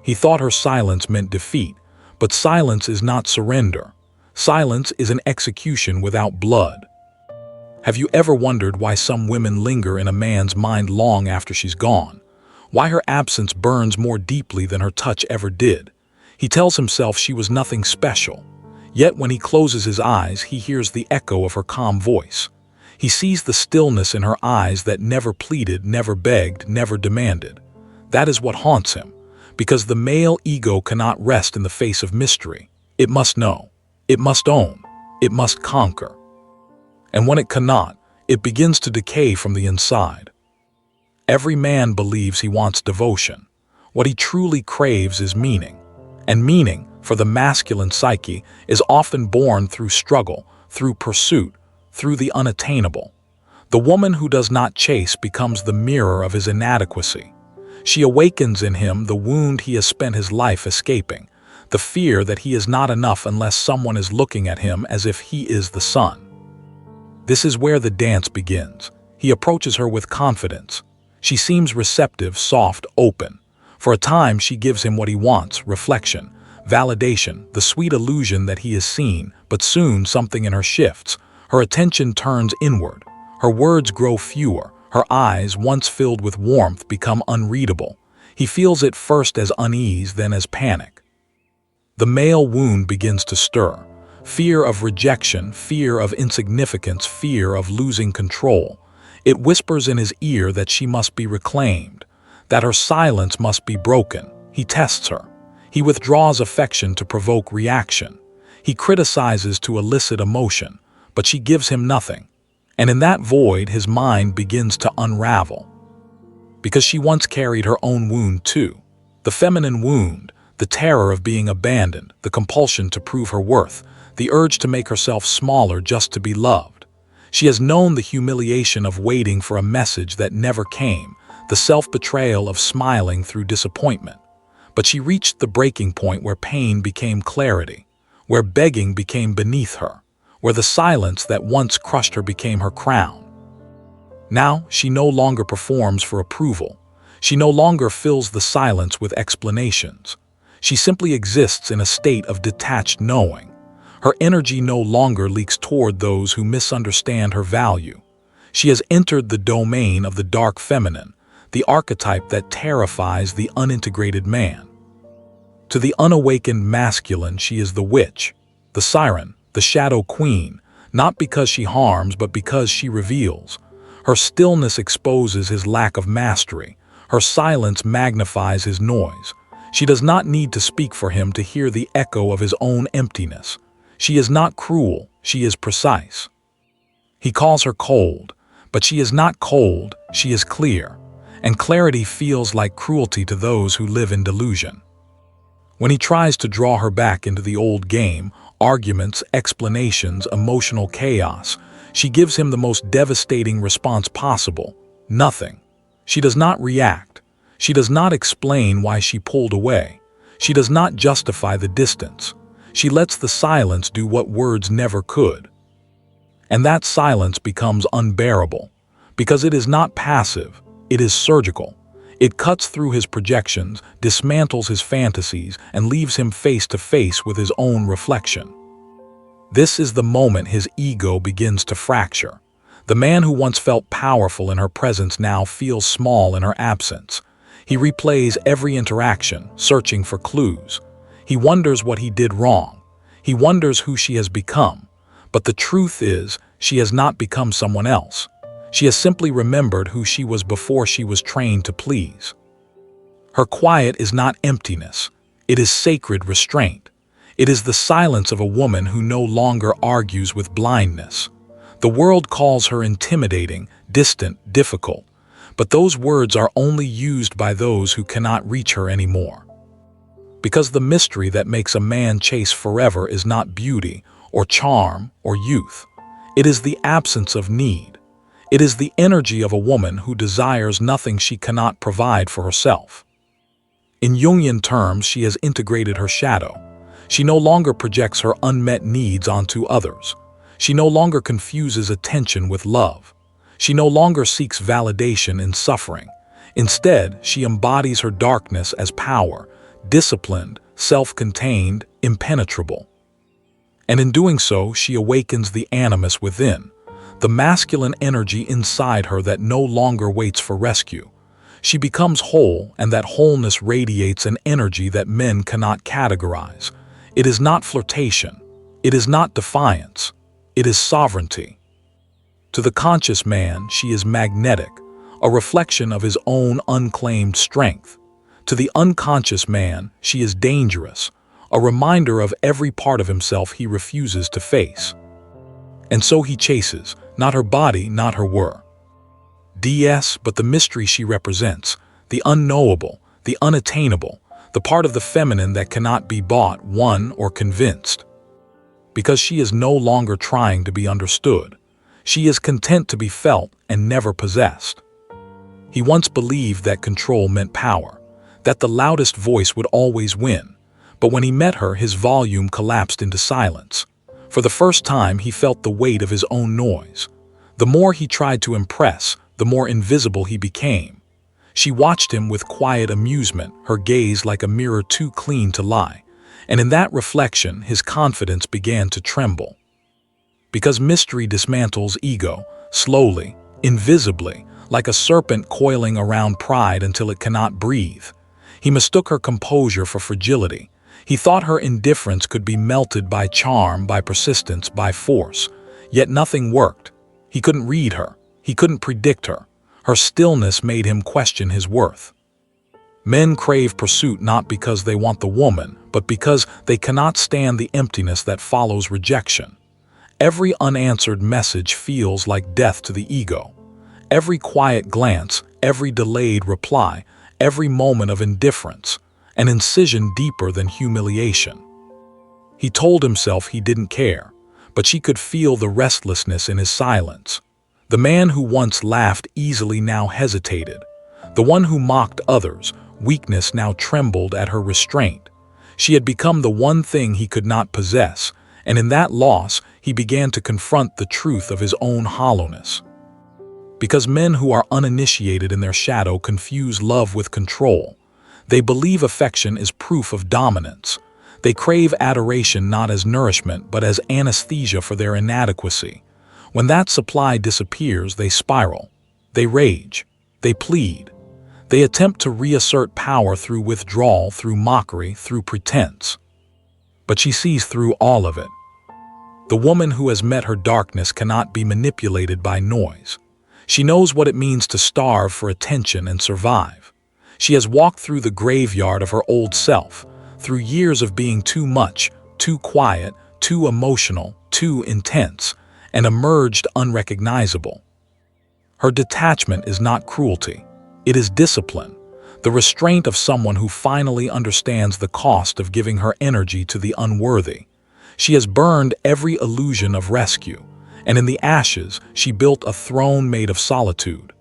He thought her silence meant defeat, but silence is not surrender. Silence is an execution without blood. Have you ever wondered why some women linger in a man's mind long after she's gone? Why her absence burns more deeply than her touch ever did? He tells himself she was nothing special. Yet when he closes his eyes, he hears the echo of her calm voice. He sees the stillness in her eyes that never pleaded, never begged, never demanded. That is what haunts him, because the male ego cannot rest in the face of mystery. It must know. It must own. It must conquer. And when it cannot, it begins to decay from the inside. Every man believes he wants devotion. What he truly craves is meaning. And meaning, for the masculine psyche, is often born through struggle, through pursuit, through the unattainable. The woman who does not chase becomes the mirror of his inadequacy. She awakens in him the wound he has spent his life escaping, the fear that he is not enough unless someone is looking at him as if he is the sun. This is where the dance begins. He approaches her with confidence. She seems receptive, soft, open. For a time, she gives him what he wants: reflection, validation, the sweet illusion that he is seen, but soon something in her shifts. Her attention turns inward. Her words grow fewer. Her eyes, once filled with warmth, become unreadable. He feels it first as unease, then as panic. The male wound begins to stir. Fear of rejection, fear of insignificance, fear of losing control. It whispers in his ear that she must be reclaimed, that her silence must be broken. He tests her. He withdraws affection to provoke reaction. He criticizes to elicit emotion, but she gives him nothing. And in that void, his mind begins to unravel. Because she once carried her own wound too. The feminine wound, the terror of being abandoned, the compulsion to prove her worth, the urge to make herself smaller just to be loved. She has known the humiliation of waiting for a message that never came, the self-betrayal of smiling through disappointment. But she reached the breaking point where pain became clarity, where begging became beneath her, where the silence that once crushed her became her crown. Now she no longer performs for approval. She no longer fills the silence with explanations. She simply exists in a state of detached knowing. Her energy no longer leaks toward those who misunderstand her value. She has entered the domain of the dark feminine, the archetype that terrifies the unintegrated man. To the unawakened masculine, she is the witch, the siren, the shadow queen, not because she harms, but because she reveals. Her stillness exposes his lack of mastery. Her silence magnifies his noise. She does not need to speak for him to hear the echo of his own emptiness. She is not cruel, she is precise. He calls her cold, but she is not cold, she is clear. And clarity feels like cruelty to those who live in delusion. When he tries to draw her back into the old game, arguments, explanations, emotional chaos, she gives him the most devastating response possible: nothing. She does not react. She does not explain why she pulled away. She does not justify the distance. She lets the silence do what words never could. And that silence becomes unbearable, because it is not passive, it is surgical. It cuts through his projections, dismantles his fantasies, and leaves him face to face with his own reflection. This is the moment his ego begins to fracture. The man who once felt powerful in her presence now feels small in her absence. He replays every interaction, searching for clues. He wonders what he did wrong. He wonders who she has become. But the truth is, she has not become someone else. She has simply remembered who she was before she was trained to please. Her quiet is not emptiness. It is sacred restraint. It is the silence of a woman who no longer argues with blindness. The world calls her intimidating, distant, difficult. But those words are only used by those who cannot reach her anymore. Because the mystery that makes a man chase forever is not beauty, or charm, or youth. It is the absence of need. It is the energy of a woman who desires nothing she cannot provide for herself. In Jungian terms, she has integrated her shadow. She no longer projects her unmet needs onto others. She no longer confuses attention with love. She no longer seeks validation in suffering. Instead, she embodies her darkness as power, disciplined, self-contained, impenetrable. And in doing so, she awakens the animus within, the masculine energy inside her that no longer waits for rescue. She becomes whole, and that wholeness radiates an energy that men cannot categorize. It is not flirtation. It is not defiance. It is sovereignty. To the conscious man, she is magnetic, a reflection of his own unclaimed strength. To the unconscious man, she is dangerous, a reminder of every part of himself he refuses to face. And so he chases, not her body, not her DS, but the mystery she represents, the unknowable, the unattainable, the part of the feminine that cannot be bought, won, or convinced. Because she is no longer trying to be understood. She is content to be felt and never possessed. He once believed that control meant power, that the loudest voice would always win, but when he met her, his volume collapsed into silence. For the first time, he felt the weight of his own noise. The more he tried to impress, the more invisible he became. She watched him with quiet amusement, her gaze like a mirror too clean to lie, and in that reflection, his confidence began to tremble. Because mystery dismantles ego, slowly, invisibly, like a serpent coiling around pride until it cannot breathe. He mistook her composure for fragility. He thought her indifference could be melted by charm, by persistence, by force. Yet nothing worked. He couldn't read her. He couldn't predict her. Her stillness made him question his worth. Men crave pursuit not because they want the woman, but because they cannot stand the emptiness that follows rejection. Every unanswered message feels like death to the ego. Every quiet glance, every delayed reply, every moment of indifference, an incision deeper than humiliation. He told himself he didn't care, but she could feel the restlessness in his silence. The man who once laughed easily now hesitated. The one who mocked others, weakness now trembled at her restraint. She had become the one thing he could not possess, and in that loss, he began to confront the truth of his own hollowness. Because men who are uninitiated in their shadow confuse love with control. They believe affection is proof of dominance. They crave adoration not as nourishment but as anesthesia for their inadequacy. When that supply disappears, they spiral. They rage. They plead. They attempt to reassert power through withdrawal, through mockery, through pretense. But she sees through all of it. The woman who has met her darkness cannot be manipulated by noise. She knows what it means to starve for attention and survive. She has walked through the graveyard of her old self, through years of being too much, too quiet, too emotional, too intense, and emerged unrecognizable. Her detachment is not cruelty. It is discipline, the restraint of someone who finally understands the cost of giving her energy to the unworthy. She has burned every illusion of rescue, and in the ashes she built a throne made of solitude.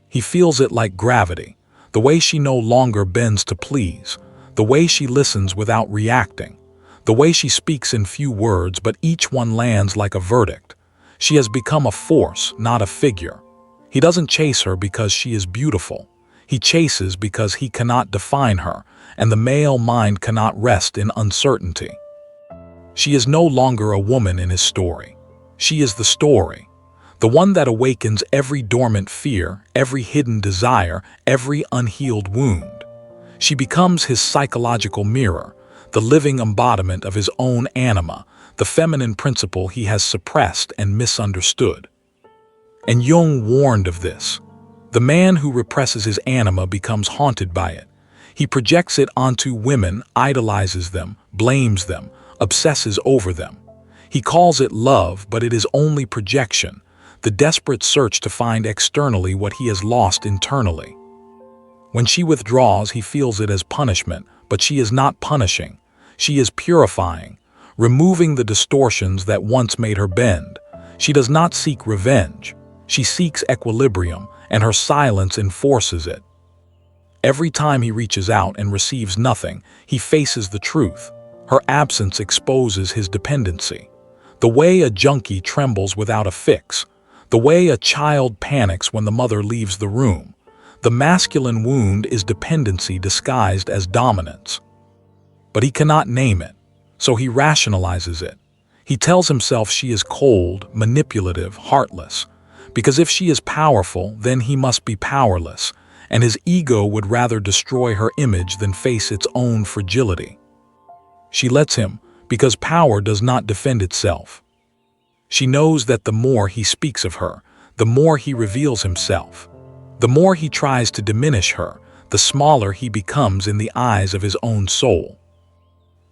He feels it like gravity, the way she no longer bends to please, the way she listens without reacting, the way she speaks in few words but each one lands like a verdict. She has become a force, not a figure. He doesn't chase her because she is beautiful. He chases because he cannot define her, and the male mind cannot rest in uncertainty. She is no longer a woman in his story. She is the story, the one that awakens every dormant fear, every hidden desire, every unhealed wound. She becomes his psychological mirror, the living embodiment of his own anima, the feminine principle he has suppressed and misunderstood. And Jung warned of this. The man who represses his anima becomes haunted by it. He projects it onto women, idolizes them, blames them, obsesses over them. He calls it love, but it is only projection, the desperate search to find externally what he has lost internally. When she withdraws, he feels it as punishment, but she is not punishing. She is purifying, removing the distortions that once made her bend. She does not seek revenge. She seeks equilibrium, and her silence enforces it. Every time he reaches out and receives nothing, he faces the truth. Her absence exposes his dependency. The way a junkie trembles without a fix. The way a child panics when the mother leaves the room. The masculine wound is dependency disguised as dominance. But he cannot name it, so he rationalizes it. He tells himself she is cold, manipulative, heartless, because if she is powerful, then he must be powerless, and his ego would rather destroy her image than face its own fragility. She lets him, because power does not defend itself. She knows that the more he speaks of her, the more he reveals himself. The more he tries to diminish her, the smaller he becomes in the eyes of his own soul.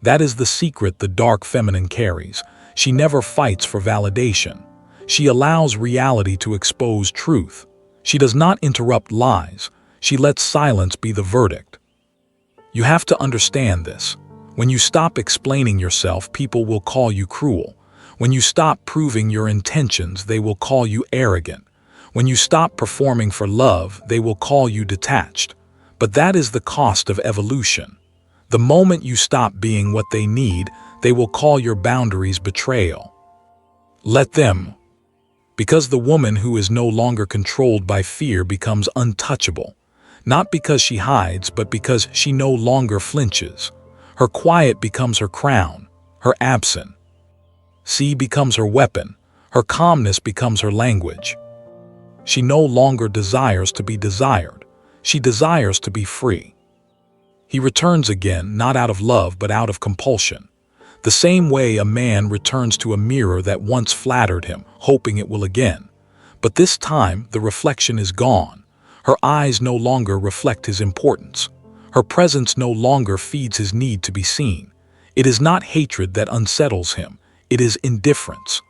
That is the secret the dark feminine carries. She never fights for validation. She allows reality to expose truth. She does not interrupt lies. She lets silence be the verdict. You have to understand this. When you stop explaining yourself, people will call you cruel. When you stop proving your intentions, they will call you arrogant. When you stop performing for love, they will call you detached. But that is the cost of evolution. The moment you stop being what they need, they will call your boundaries betrayal. Let them. Because the woman who is no longer controlled by fear becomes untouchable. Not because she hides, but because she no longer flinches. Her quiet becomes her crown, her absence. Sea becomes her weapon, her calmness becomes her language. She no longer desires to be desired, she desires to be free. He returns again, not out of love but out of compulsion. The same way a man returns to a mirror that once flattered him, hoping it will again. But this time the reflection is gone. Her eyes no longer reflect his importance. Her presence no longer feeds his need to be seen. It is not hatred that unsettles him. It is indifference,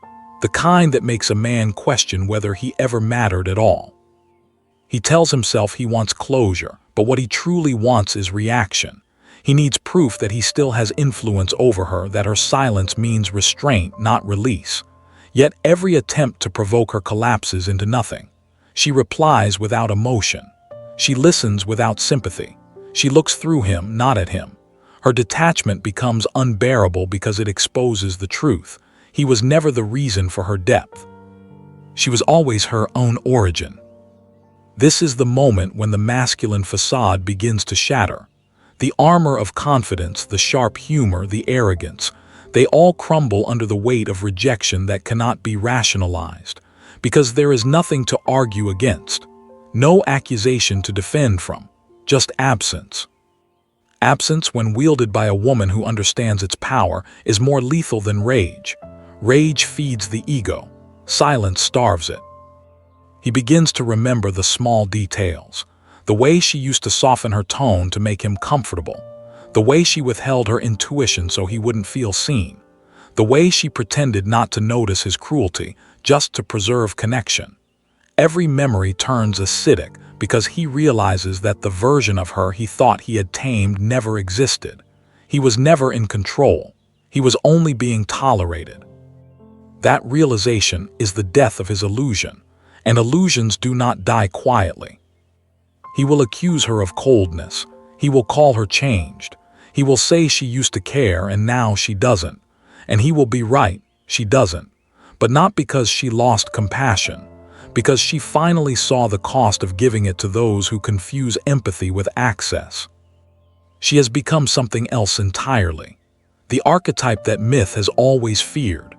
the kind that makes a man question whether he ever mattered at all. He tells himself he wants closure, but what he truly wants is reaction. He needs proof that he still has influence over her, that her silence means restraint, not release. Yet every attempt to provoke her collapses into nothing. She replies without emotion. She listens without sympathy. She looks through him, not at him. Her detachment becomes unbearable because it exposes the truth. He was never the reason for her depth. She was always her own origin. This is the moment when the masculine facade begins to shatter. The armor of confidence, the sharp humor, the arrogance, they all crumble under the weight of rejection that cannot be rationalized, because there is nothing to argue against, no accusation to defend from, just absence. Absence, when wielded by a woman who understands its power, is more lethal than rage. Rage feeds the ego. Silence starves it. He begins to remember the small details. The way she used to soften her tone to make him comfortable. The way she withheld her intuition so he wouldn't feel seen. The way she pretended not to notice his cruelty, just to preserve connection. Every memory turns acidic, because he realizes that the version of her he thought he had tamed never existed. He was never in control. He was only being tolerated. That realization is the death of his illusion, and illusions do not die quietly. He will accuse her of coldness. He will call her changed. He will say she used to care and now she doesn't. And he will be right, she doesn't. But not because she lost compassion. Because she finally saw the cost of giving it to those who confuse empathy with access. She has become something else entirely. The archetype that myth has always feared.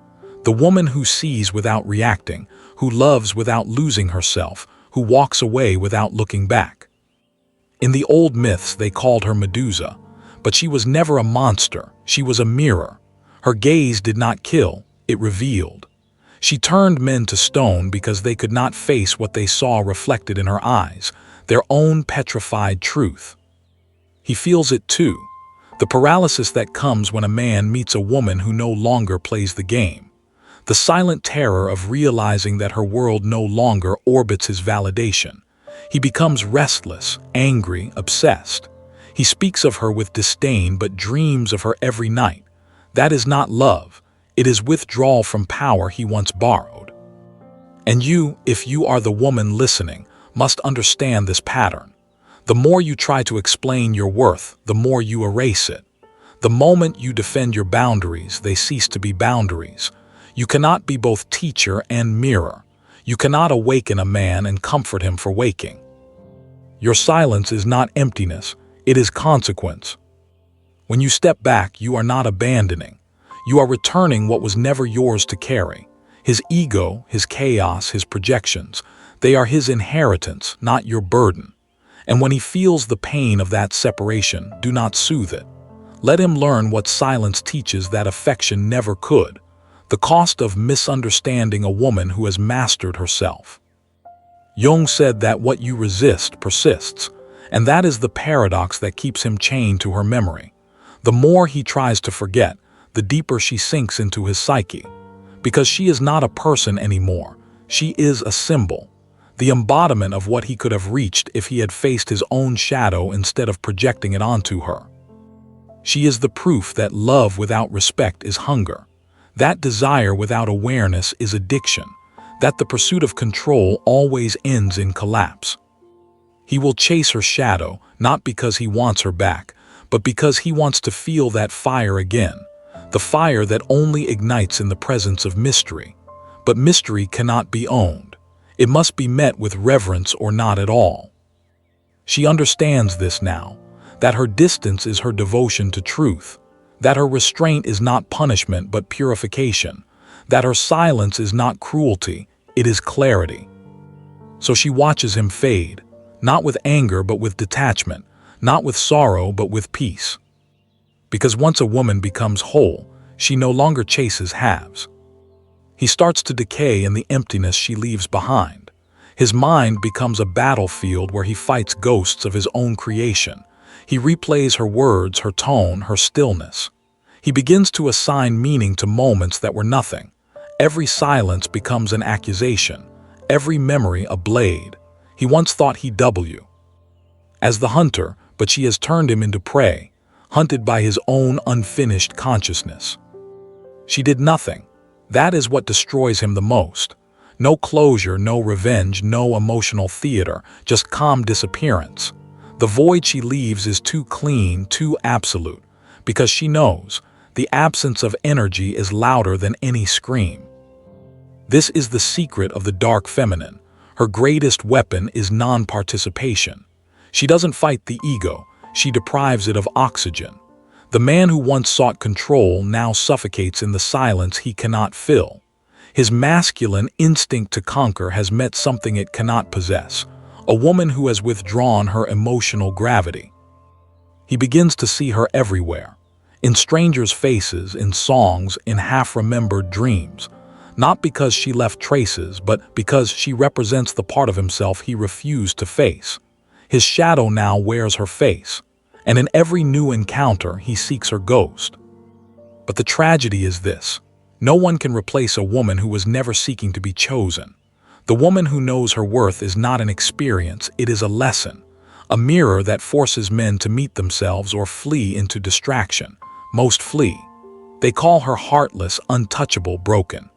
The woman who sees without reacting, who loves without losing herself, who walks away without looking back. In the old myths they called her Medusa, but she was never a monster, she was a mirror. Her gaze did not kill, it revealed. She turned men to stone because they could not face what they saw reflected in her eyes, their own petrified truth. He feels it too, the paralysis that comes when a man meets a woman who no longer plays the game. The silent terror of realizing that her world no longer orbits his validation. He becomes restless, angry, obsessed. He speaks of her with disdain but dreams of her every night. That is not love. It is withdrawal from power he once borrowed. And you, if you are the woman listening, must understand this pattern. The more you try to explain your worth, the more you erase it. The moment you defend your boundaries, they cease to be boundaries. You cannot be both teacher and mirror. You cannot awaken a man and comfort him for waking. Your silence is not emptiness, it is consequence. When you step back, you are not abandoning. You are returning what was never yours to carry. His ego, his chaos, his projections, they are his inheritance, not your burden. And when he feels the pain of that separation, do not soothe it. Let him learn what silence teaches that affection never could: the cost of misunderstanding a woman who has mastered herself. Jung said that what you resist persists, and that is the paradox that keeps him chained to her memory. The more he tries to forget, the deeper she sinks into his psyche. Because she is not a person anymore, she is a symbol, the embodiment of what he could have reached if he had faced his own shadow instead of projecting it onto her. She is the proof that love without respect is hunger, that desire without awareness is addiction, that the pursuit of control always ends in collapse. He will chase her shadow, not because he wants her back, but because he wants to feel that fire again, the fire that only ignites in the presence of mystery. But mystery cannot be owned. It must be met with reverence or not at all. She understands this now, that her distance is her devotion to truth, that her restraint is not punishment but purification, that her silence is not cruelty, it is clarity. So she watches him fade, not with anger but with detachment, not with sorrow but with peace. Because once a woman becomes whole, she no longer chases halves. He starts to decay in the emptiness she leaves behind. His mind becomes a battlefield where he fights ghosts of his own creation. He replays her words, her tone, her stillness. He begins to assign meaning to moments that were nothing. Every silence becomes an accusation, every memory a blade. He once thought he'd double you as the hunter, but she has turned him into prey, hunted by his own unfinished consciousness. She did nothing. That is what destroys him the most. No closure, no revenge, no emotional theater, just calm disappearance. The void she leaves is too clean, too absolute, because she knows the absence of energy is louder than any scream. This is the secret of the dark feminine. Her greatest weapon is non-participation. She doesn't fight the ego, she deprives it of oxygen. The man who once sought control now suffocates in the silence he cannot fill. His masculine instinct to conquer has met something it cannot possess, a woman who has withdrawn her emotional gravity. He begins to see her everywhere, in strangers' faces, in songs, in half-remembered dreams, not because she left traces, but because she represents the part of himself he refused to face. His shadow now wears her face, and in every new encounter he seeks her ghost. But the tragedy is this: no one can replace a woman who was never seeking to be chosen. The woman who knows her worth is not an experience, it is a lesson, a mirror that forces men to meet themselves or flee into distraction. Most flee. They call her heartless, untouchable, broken.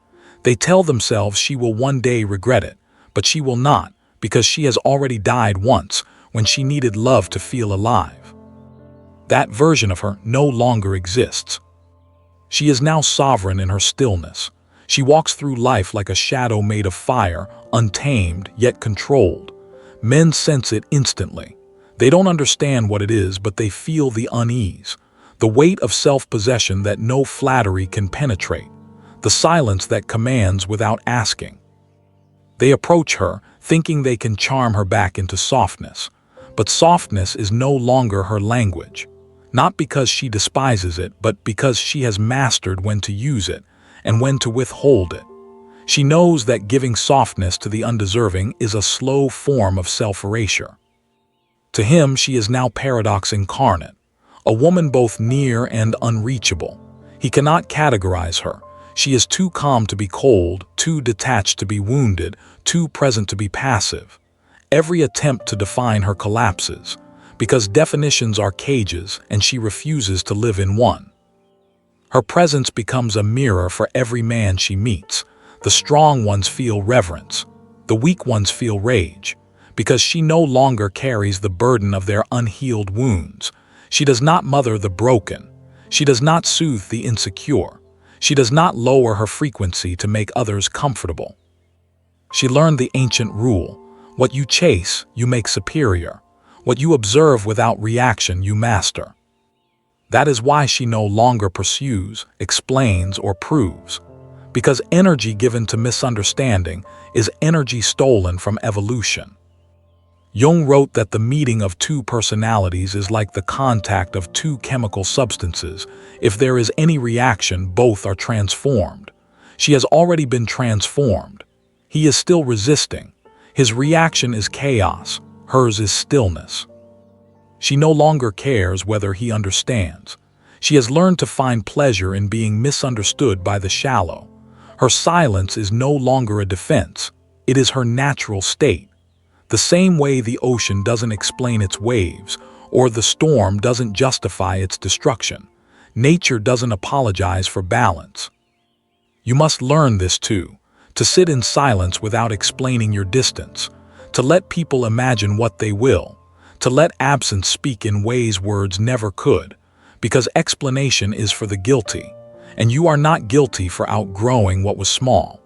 They tell themselves she will one day regret it, but she will not, because she has already died once when she needed love to feel alive. That version of her no longer exists. She is now sovereign in her stillness. She walks through life like a shadow made of fire, untamed yet controlled. Men sense it instantly. They don't understand what it is, but they feel the unease, the weight of self-possession that no flattery can penetrate, the silence that commands without asking. They approach her, thinking they can charm her back into softness. But softness is no longer her language, not because she despises it, but because she has mastered when to use it and when to withhold it. She knows that giving softness to the undeserving is a slow form of self-erasure. To him, she is now paradox incarnate, a woman both near and unreachable. He cannot categorize her. She is too calm to be cold, too detached to be wounded, too present to be passive. Every attempt to define her collapses, because definitions are cages and she refuses to live in one. Her presence becomes a mirror for every man she meets. The strong ones feel reverence, the weak ones feel rage, because she no longer carries the burden of their unhealed wounds. She does not mother the broken. She does not soothe the insecure. She does not lower her frequency to make others comfortable. She learned the ancient rule: what you chase, you make superior. What you observe without reaction, you master. That is why she no longer pursues, explains, or proves. Because energy given to misunderstanding is energy stolen from evolution. Jung wrote that the meeting of two personalities is like the contact of two chemical substances. If there is any reaction, both are transformed. She has already been transformed. He is still resisting. His reaction is chaos. Hers is stillness. She no longer cares whether he understands. She has learned to find pleasure in being misunderstood by the shallow. Her silence is no longer a defense. It is her natural state. The same way the ocean doesn't explain its waves, or the storm doesn't justify its destruction. Nature doesn't apologize for balance. You must learn this too, to sit in silence without explaining your distance, to let people imagine what they will, to let absence speak in ways words never could, because explanation is for the guilty, and you are not guilty for outgrowing what was small.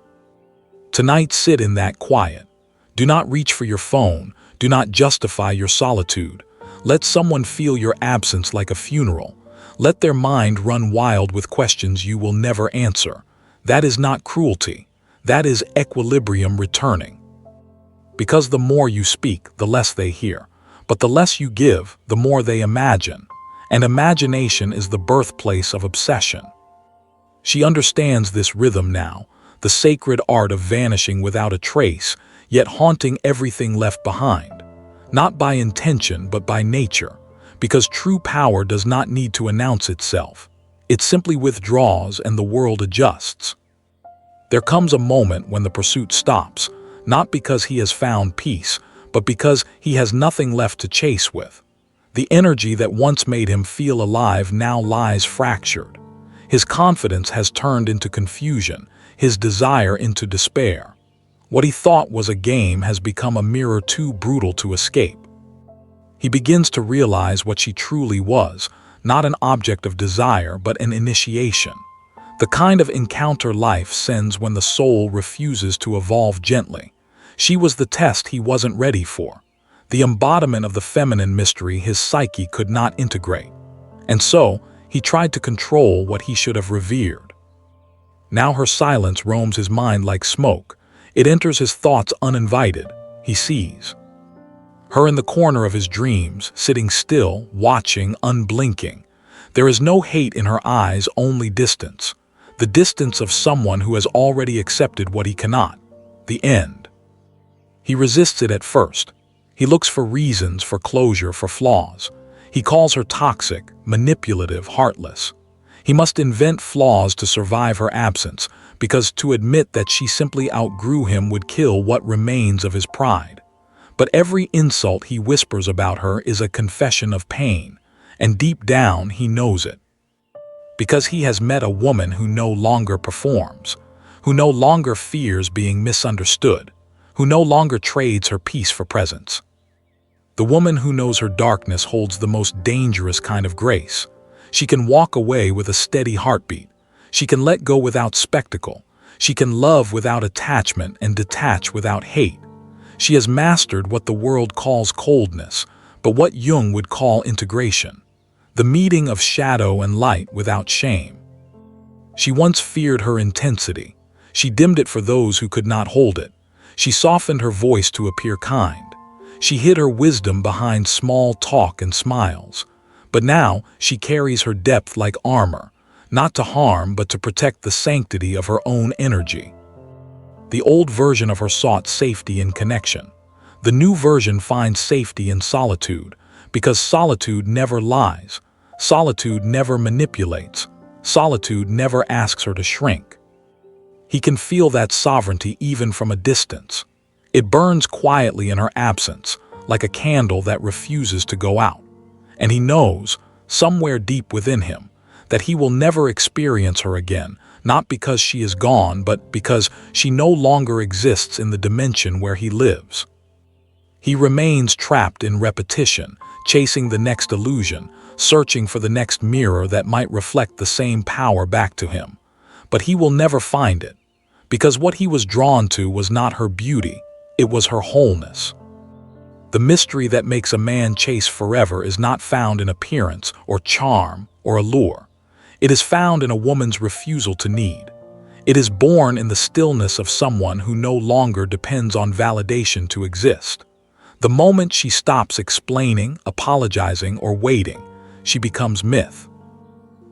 Tonight, sit in that quiet. Do not reach for your phone. Do not justify your solitude. Let someone feel your absence like a funeral. Let their mind run wild with questions you will never answer. That is not cruelty. That is equilibrium returning. Because the more you speak, the less they hear. But the less you give, the more they imagine. And imagination is the birthplace of obsession. She understands this rhythm now, the sacred art of vanishing without a trace, yet haunting everything left behind. Not by intention, but by nature. Because true power does not need to announce itself. It simply withdraws and the world adjusts. There comes a moment when the pursuit stops, not because he has found peace, but because he has nothing left to chase with. The energy that once made him feel alive now lies fractured. His confidence has turned into confusion, his desire into despair. What he thought was a game has become a mirror too brutal to escape. He begins to realize what she truly was, not an object of desire, but an initiation. The kind of encounter life sends when the soul refuses to evolve gently. She was the test he wasn't ready for, the embodiment of the feminine mystery his psyche could not integrate. And so, he tried to control what he should have revered. Now her silence roams his mind like smoke. It enters his thoughts uninvited. He sees her in the corner of his dreams, sitting still, watching, unblinking. There is no hate in her eyes, only distance. The distance of someone who has already accepted what he cannot. The end. He resists it at first. He looks for reasons, for closure, for flaws. He calls her toxic, manipulative, heartless. He must invent flaws to survive her absence, because to admit that she simply outgrew him would kill what remains of his pride. But every insult he whispers about her is a confession of pain, and deep down he knows it. Because he has met a woman who no longer performs, who no longer fears being misunderstood, who no longer trades her peace for presence. The woman who knows her darkness holds the most dangerous kind of grace. She can walk away with a steady heartbeat. She can let go without spectacle. She can love without attachment and detach without hate. She has mastered what the world calls coldness, but what Jung would call integration. The meeting of shadow and light without shame. She once feared her intensity. She dimmed it for those who could not hold it. She softened her voice to appear kind. She hid her wisdom behind small talk and smiles. But now she carries her depth like armor, not to harm but to protect the sanctity of her own energy. The old version of her sought safety in connection. The new version finds safety in solitude, because solitude never lies. Solitude never manipulates. Solitude never asks her to shrink. He can feel that sovereignty even from a distance. It burns quietly in her absence, like a candle that refuses to go out. And he knows, somewhere deep within him, that he will never experience her again, not because she is gone, but because she no longer exists in the dimension where he lives. He remains trapped in repetition, chasing the next illusion, searching for the next mirror that might reflect the same power back to him. But he will never find it, because what he was drawn to was not her beauty, it was her wholeness. The mystery that makes a man chase forever is not found in appearance or charm or allure. It is found in a woman's refusal to need. It is born in the stillness of someone who no longer depends on validation to exist. The moment she stops explaining, apologizing, or waiting, she becomes myth.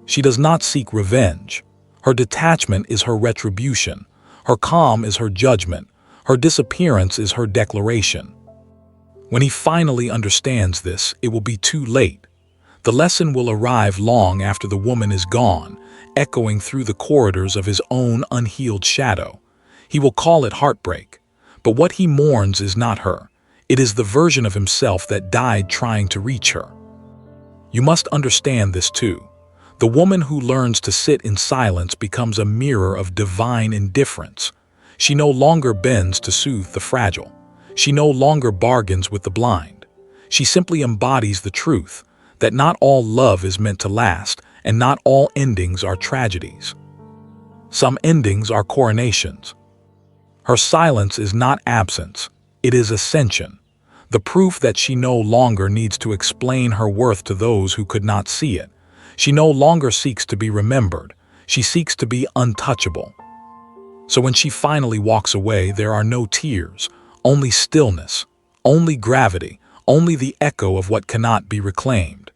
She does not seek revenge. Her detachment is her retribution. Her calm is her judgment. Her disappearance is her declaration. When he finally understands this, it will be too late. The lesson will arrive long after the woman is gone, echoing through the corridors of his own unhealed shadow. He will call it heartbreak. But what he mourns is not her. It is the version of himself that died trying to reach her. You must understand this too. The woman who learns to sit in silence becomes a mirror of divine indifference. She no longer bends to soothe the fragile. She no longer bargains with the blind. She simply embodies the truth that not all love is meant to last, and not all endings are tragedies. Some endings are coronations. Her silence is not absence, it is ascension, the proof that she no longer needs to explain her worth to those who could not see it. She no longer seeks to be remembered, she seeks to be untouchable. So when she finally walks away, there are no tears, only stillness, only gravity, only the echo of what cannot be reclaimed.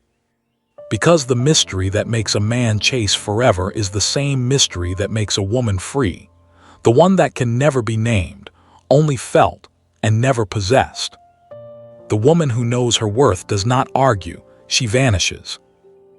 Because the mystery that makes a man chase forever is the same mystery that makes a woman free, the one that can never be named, only felt, and never possessed. The woman who knows her worth does not argue, she vanishes.